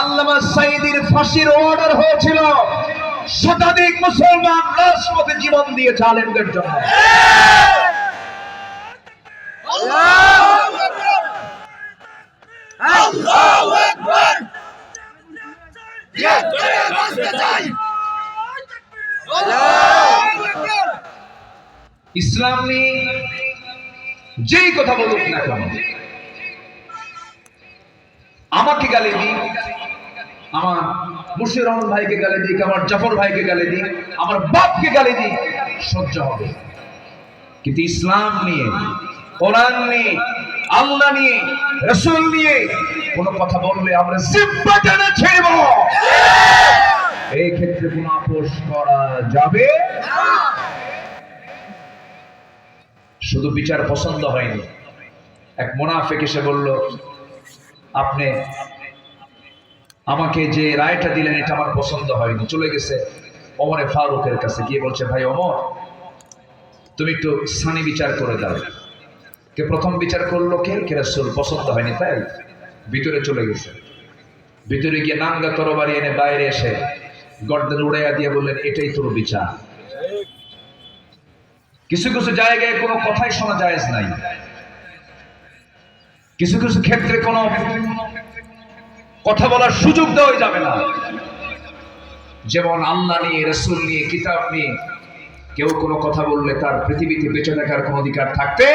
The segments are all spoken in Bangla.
আল্লামা সাঈদীর ফাঁসির অর্ডার হয়েছিল, শতাধিক মুসলমান রাজপথে জীবন দিয়েছে আলেমদের জন্য। আল্লাহু আকবার। জিহাদ করে বাঁচতে চাই। আল্লাহু আকবার। ইসলাম নিয়ে যেই কথা বলুক না কেন, আমাকে গালি দিই, আমার মুর্শিদুর রহমান ভাইকে গালি দিই, আমার জাফর ভাইকে গালি দিই, আমার বাপকে গালি দিই, সহ্য হবে। কিন্তু ইসলাম নিয়ে, কোরআন নিয়ে, আল্লাহ নিয়ে, রাসূল নিয়ে কোন কথা বললে আমরা জিহ্বা টেনে ছেড়ব। এই ক্ষেত্রে কোনো আপোষ করা যাবে না। শুধু বিচার পছন্দ হয়নি, এক মুনাফিক এসে বলল, আপনি আমাকে যে রায়টা দিলেন এটা আমার পছন্দ হয়নি। চলে গেছে ওমরে ফারুকের কাছে, গিয়ে বলছে, ভাই ওমর, তুমি একটু সানি বিচার করে দাও। কে প্রথম বিচার করলো? কে রাসূল। পছন্দ হয়নি, তাই ভিতরে চলে গেছে। ভিতরে গিয়ে নাঙ্গা তরবারি এনে বাইরে এসে গর্দান উড়াইয়া দিয়ে বললেন, এটাই তোর বিচার। কিছু কিছু জায়গায় কোনো কথাই শোনা জায়েজ নাই, কিছু কিছু ক্ষেত্রে কোনো কথা বলার সুযোগ দেওয়া যাবে না। যেমন আল্লাহ নিয়ে, রাসূল নিয়ে, কিতাব নিয়ে কেউ কোনো কথা বললে তার পৃথিবীতে বেঁচে থাকার কোনো অধিকার থাকতে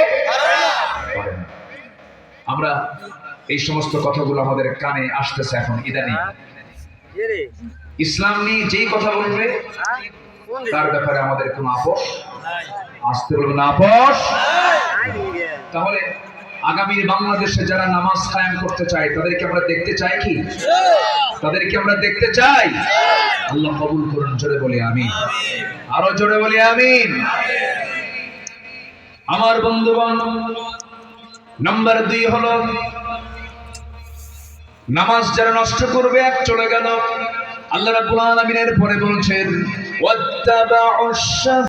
পারে না। আমরা এই সমস্ত কথাগুলো আমাদের কানে আসতেছে এখন ইদানিং। ইসলাম নিয়ে যেই কথা বলবে তার ব্যাপারে আমাদের কোনো আপোষ, আসতে বলবো না আপোষ। তাহলে আগামী বাংলাদেশে যারা নামাজ কায়েম করতে চায় তাদেরকে আমরা দেখতে চাই কি? তাদেরকে আমরা দেখতে চাই। আল্লাহ কবুল করুন। জোরে বলি আমিন। আরো জোরে বলি আমিন। আমার বন্ধুগণ, নাম্বার 2 হলো নামাজ যারা নষ্ট করবে, এক চলে গেল। আল্লাহ রাব্বুল আলামিনের পরে বলছেন, ওয়াত্তাবাউশ